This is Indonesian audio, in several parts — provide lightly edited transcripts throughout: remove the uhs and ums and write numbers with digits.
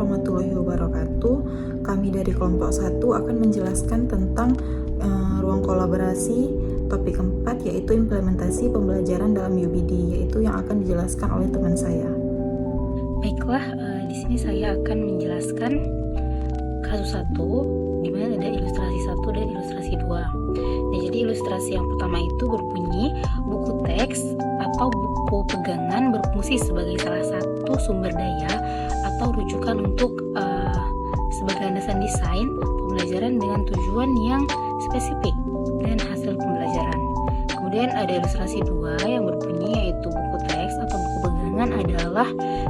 warahmatullahi wabarakatuh. Kami dari kelompok 1 akan menjelaskan tentang ruang kolaborasi. Topik keempat yaitu implementasi pembelajaran dalam UBD, yaitu yang akan dijelaskan oleh teman saya. Baiklah, di sini saya akan menjelaskan kasus 1 di mana ada ilustrasi 1 dan ilustrasi 2. Nah, jadi ilustrasi yang pertama itu berbunyi buku teks atau buku pegangan berfungsi sebagai salah satu sumber daya atau rujukan untuk sebagai landasan desain pembelajaran dengan tujuan yang spesifik dan hasil pembelajaran. Kemudian ada ilustrasi 2 yang berbunyi yaitu buku teks atau buku pegangan adalah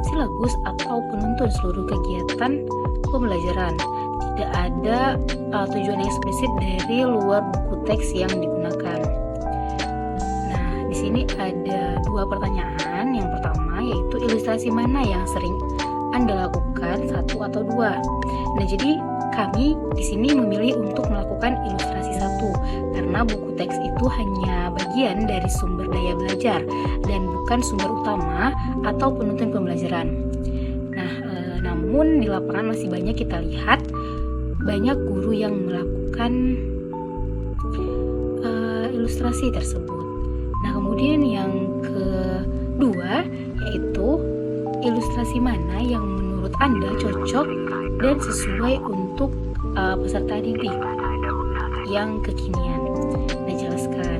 silabus atau penuntun seluruh kegiatan pembelajaran. Tidak ada tujuan eksplisit dari luar buku teks yang digunakan. Nah, di sini ada 2 pertanyaan. Yang pertama yaitu ilustrasi mana yang sering Anda lakukan, 1 atau 2? Nah, jadi kami di sini memilih untuk melakukan ilustrasi 1 karena buku teks itu hanya bagian dari sumber daya belajar dan bukan sumber utama atau penuntun pembelajaran. Nah, namun di lapangan masih banyak kita lihat banyak guru yang melakukan ilustrasi tersebut. Nah, kemudian yang kedua yaitu ilustrasi mana yang menurut Anda cocok dan sesuai untuk peserta didik yang kekinian. Nah, jelaskan.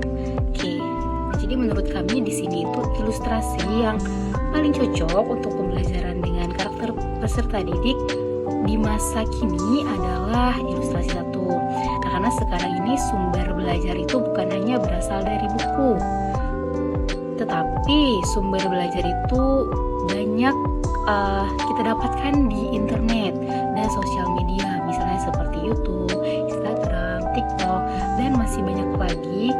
Oke. Nah, jadi menurut kami di sini itu ilustrasi yang paling cocok untuk pembelajaran dengan karakter peserta didik di masa kini adalah ilustrasi 1. Nah, karena sekarang ini sumber belajar itu bukan hanya berasal dari buku, tetapi sumber belajar itu banyak kita dapatkan di internet dan sosial media, misalnya seperti YouTube, Instagram, TikTok, dan masih banyak lagi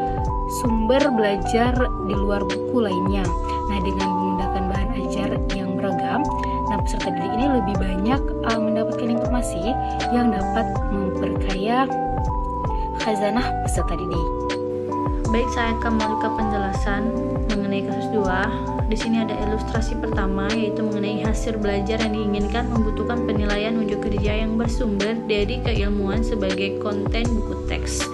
sumber belajar di luar buku lainnya. Nah, dengan menggunakan bahan ajar yang beragam, nah peserta didik ini lebih banyak mendapatkan informasi yang dapat memperkaya khazanah peserta didik. Baik, saya akan melanjutkan penjelasan mengenai kasus 2. Di sini ada ilustrasi pertama yaitu mengenai hasil belajar yang diinginkan membutuhkan penilaian unjuk kerja yang bersumber dari keilmuan sebagai konten buku teks.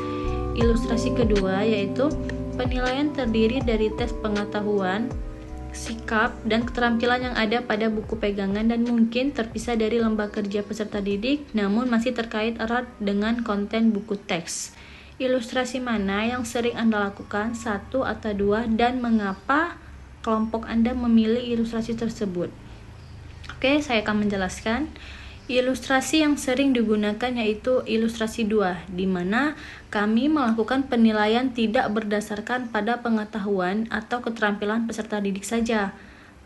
Ilustrasi kedua yaitu penilaian terdiri dari tes pengetahuan, sikap, dan keterampilan yang ada pada buku pegangan dan mungkin terpisah dari lembaga kerja peserta didik namun masih terkait erat dengan konten buku teks. Ilustrasi mana yang sering Anda lakukan, 1 atau 2, dan mengapa kelompok Anda memilih ilustrasi tersebut? Oke, saya akan menjelaskan. Ilustrasi yang sering digunakan yaitu ilustrasi 2, di mana kami melakukan penilaian tidak berdasarkan pada pengetahuan atau keterampilan peserta didik saja.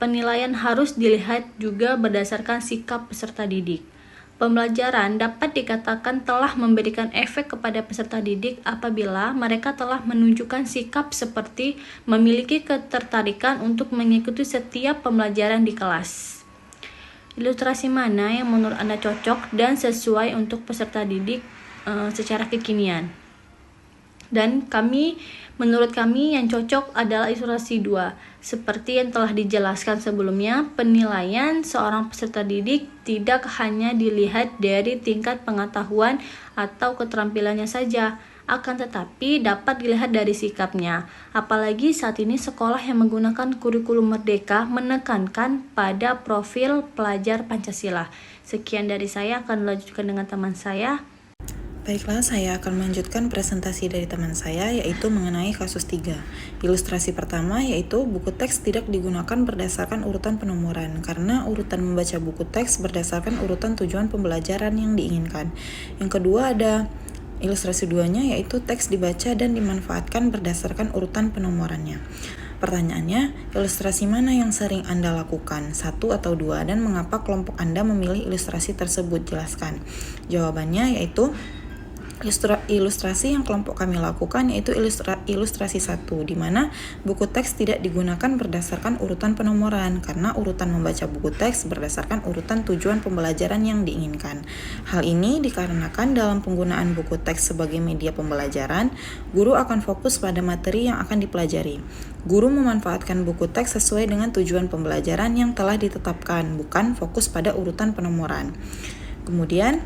Penilaian harus dilihat juga berdasarkan sikap peserta didik. Pembelajaran dapat dikatakan telah memberikan efek kepada peserta didik apabila mereka telah menunjukkan sikap seperti memiliki ketertarikan untuk mengikuti setiap pembelajaran di kelas. Ilustrasi mana yang menurut Anda cocok dan sesuai untuk peserta didik secara kekinian? Dan menurut kami yang cocok adalah ilustrasi 2. Seperti yang telah dijelaskan sebelumnya, penilaian seorang peserta didik tidak hanya dilihat dari tingkat pengetahuan atau keterampilannya saja, akan tetapi dapat dilihat dari sikapnya. Apalagi saat ini sekolah yang menggunakan kurikulum merdeka menekankan pada profil pelajar Pancasila. Sekian dari saya, akan dilanjutkan dengan teman saya. Baiklah, saya akan melanjutkan presentasi dari teman saya yaitu mengenai kasus 3. Ilustrasi pertama yaitu buku teks tidak digunakan berdasarkan urutan penomoran karena urutan membaca buku teks berdasarkan urutan tujuan pembelajaran yang diinginkan. Yang kedua ada ilustrasi 2-nya yaitu teks dibaca dan dimanfaatkan berdasarkan urutan penomorannya. Pertanyaannya, ilustrasi mana yang sering Anda lakukan, 1 atau 2, dan mengapa kelompok Anda memilih ilustrasi tersebut? Jelaskan. Jawabannya yaitu Ilustrasi yang kelompok kami lakukan yaitu ilustrasi 1, di mana buku teks tidak digunakan berdasarkan urutan penomoran karena urutan membaca buku teks berdasarkan urutan tujuan pembelajaran yang diinginkan. Hal ini dikarenakan dalam penggunaan buku teks sebagai media pembelajaran, guru akan fokus pada materi yang akan dipelajari. Guru memanfaatkan buku teks sesuai dengan tujuan pembelajaran yang telah ditetapkan, bukan fokus pada urutan penomoran. Kemudian,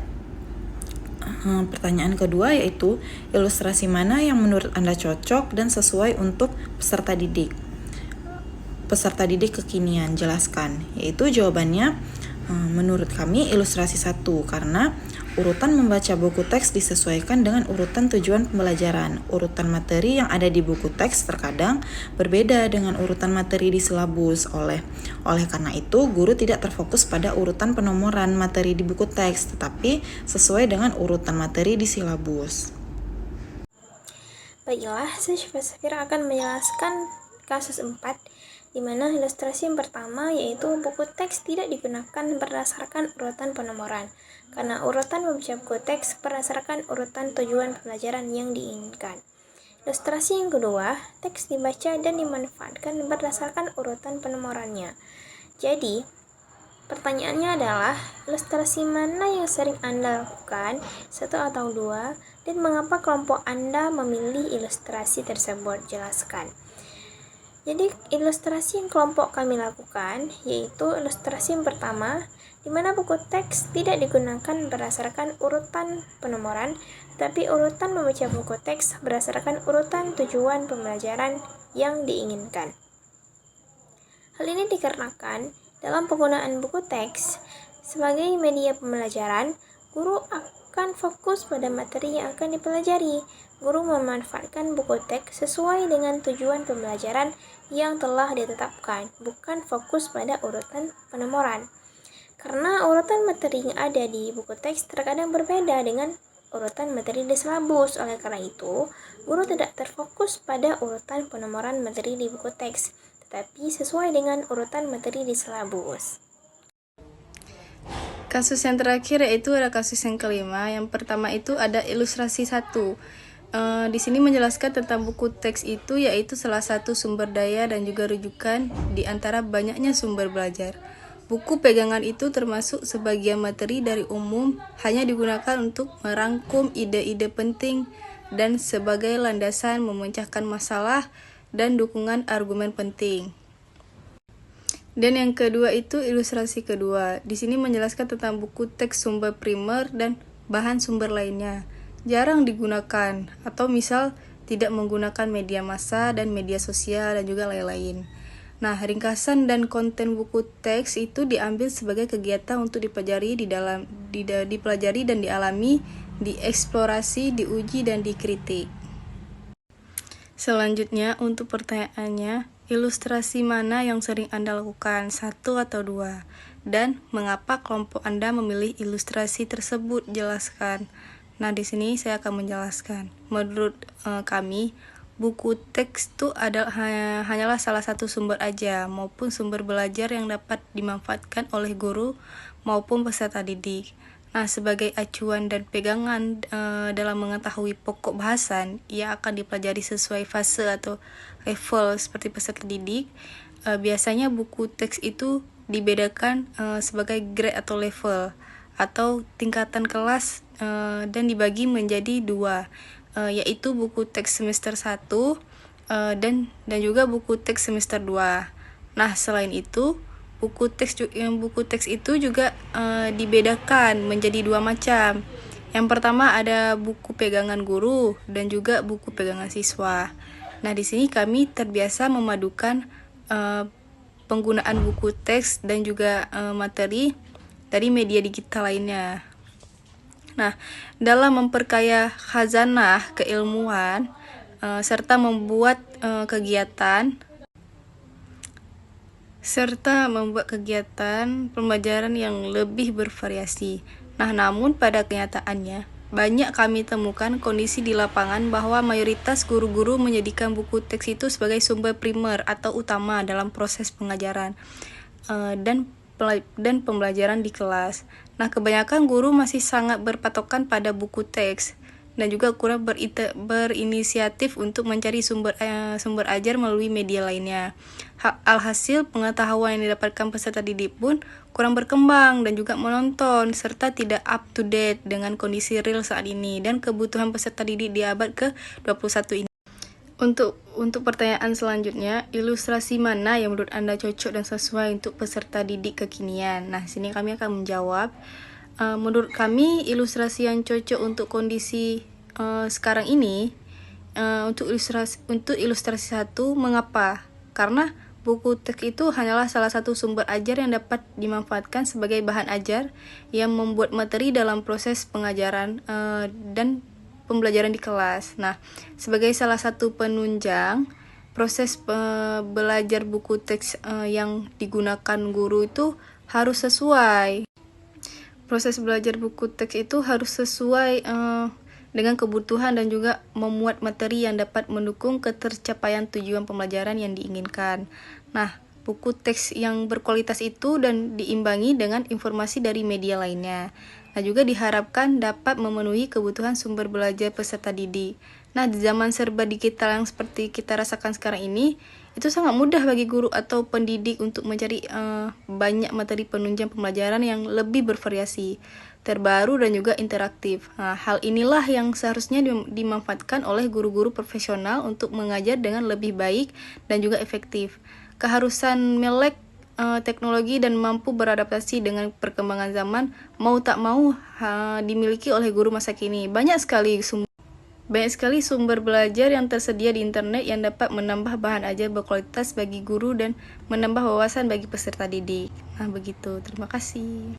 pertanyaan kedua yaitu ilustrasi mana yang menurut Anda cocok dan sesuai untuk peserta didik? Peserta didik kekinian, jelaskan. Yaitu jawabannya menurut kami ilustrasi 1 karena urutan membaca buku teks disesuaikan dengan urutan tujuan pembelajaran. Urutan materi yang ada di buku teks terkadang berbeda dengan urutan materi di silabus. Oleh karena itu, guru tidak terfokus pada urutan penomoran materi di buku teks, tetapi sesuai dengan urutan materi di silabus. Baiklah, saya Safira akan menjelaskan kasus 4, di mana ilustrasi yang pertama yaitu buku teks tidak digunakan berdasarkan urutan penomoran, karena urutan membaca buku teks berdasarkan urutan tujuan pembelajaran yang diinginkan. Ilustrasi yang kedua, teks dibaca dan dimanfaatkan berdasarkan urutan penomorannya. Jadi, pertanyaannya adalah, ilustrasi mana yang sering Anda lakukan, 1 atau 2, dan mengapa kelompok Anda memilih ilustrasi tersebut? Jelaskan. Jadi, ilustrasi yang kelompok kami lakukan yaitu ilustrasi yang pertama, di mana buku teks tidak digunakan berdasarkan urutan penomoran, tetapi urutan membaca buku teks berdasarkan urutan tujuan pembelajaran yang diinginkan. Hal ini dikarenakan dalam penggunaan buku teks sebagai media pembelajaran, guru akan fokus pada materi yang akan dipelajari. Guru memanfaatkan buku teks sesuai dengan tujuan pembelajaran yang telah ditetapkan, bukan fokus pada urutan penomoran. Karena urutan materi yang ada di buku teks terkadang berbeda dengan urutan materi di silabus. Oleh karena itu, guru tidak terfokus pada urutan penomoran materi di buku teks, tetapi sesuai dengan urutan materi di silabus. Kasus yang terakhir yaitu ada kasus yang kelima. Yang pertama itu ada ilustrasi 1. Di sini menjelaskan tentang buku teks itu yaitu salah satu sumber daya dan juga rujukan di antara banyaknya sumber belajar. Buku pegangan itu termasuk sebagian materi dari umum, hanya digunakan untuk merangkum ide-ide penting dan sebagai landasan memecahkan masalah dan dukungan argumen penting. Dan yang kedua itu ilustrasi kedua. Di sini menjelaskan tentang buku teks sumber primer dan bahan sumber lainnya. Jarang digunakan atau misal tidak menggunakan media massa dan media sosial dan juga lain-lain. Nah, ringkasan dan konten buku teks itu diambil sebagai kegiatan untuk dipelajari dipelajari dan dialami, dieksplorasi, diuji dan dikritik. Selanjutnya untuk pertanyaannya, ilustrasi mana yang sering Anda lakukan, 1 atau 2? Dan mengapa kelompok Anda memilih ilustrasi tersebut? Jelaskan. Nah, di sini saya akan menjelaskan. Menurut kami, buku teks itu hanyalah salah satu sumber aja, maupun sumber belajar yang dapat dimanfaatkan oleh guru maupun peserta didik. Nah, sebagai acuan dan pegangan dalam mengetahui pokok bahasan, ia akan dipelajari sesuai fase atau level seperti peserta didik. Biasanya buku teks itu dibedakan sebagai grade atau level atau tingkatan kelas dan dibagi menjadi 2, yaitu buku teks semester 1 dan juga buku teks semester 2. Nah, selain itu, buku teks itu juga dibedakan menjadi 2 macam. Yang pertama ada buku pegangan guru dan juga buku pegangan siswa. Nah, di sini kami terbiasa memadukan penggunaan buku teks dan juga materi dari media digital lainnya. Nah, dalam memperkaya khazanah keilmuan serta membuat kegiatan pembelajaran yang lebih bervariasi. Nah, namun pada kenyataannya, banyak kami temukan kondisi di lapangan bahwa mayoritas guru-guru menjadikan buku teks itu sebagai sumber primer atau utama dalam proses pengajaran dan pembelajaran di kelas. Nah, kebanyakan guru masih sangat berpatokan pada buku teks. dan juga kurang berinisiatif untuk mencari sumber ajar melalui media lainnya. Alhasil, pengetahuan yang didapatkan peserta didik pun kurang berkembang dan juga menonton, serta tidak up to date dengan kondisi real saat ini dan kebutuhan peserta didik di abad ke-21 ini. Untuk pertanyaan selanjutnya, ilustrasi mana yang menurut Anda cocok dan sesuai untuk peserta didik kekinian? Nah, sini kami akan menjawab. Menurut kami, ilustrasi yang cocok untuk kondisi sekarang ini, untuk ilustrasi 1, mengapa? Karena buku teks itu hanyalah salah satu sumber ajar yang dapat dimanfaatkan sebagai bahan ajar yang membuat materi dalam proses pengajaran dan pembelajaran di kelas. Nah, sebagai salah satu penunjang, proses belajar buku teks yang digunakan guru itu harus sesuai. Proses belajar buku teks itu harus sesuai dengan kebutuhan dan juga memuat materi yang dapat mendukung ketercapaian tujuan pembelajaran yang diinginkan. Nah, buku teks yang berkualitas itu dan diimbangi dengan informasi dari media lainnya. Nah, juga diharapkan dapat memenuhi kebutuhan sumber belajar peserta didik. Nah, di zaman serba digital yang seperti kita rasakan sekarang ini, itu sangat mudah bagi guru atau pendidik untuk mencari banyak materi penunjang pembelajaran yang lebih bervariasi, terbaru dan juga interaktif. Nah, hal inilah yang seharusnya dimanfaatkan oleh guru-guru profesional untuk mengajar dengan lebih baik dan juga efektif. Keharusan melek teknologi dan mampu beradaptasi dengan perkembangan zaman mau tak mau dimiliki oleh guru masa kini. Banyak sekali sumber belajar yang tersedia di internet yang dapat menambah bahan ajar berkualitas bagi guru dan menambah wawasan bagi peserta didik. Nah, begitu. Terima kasih.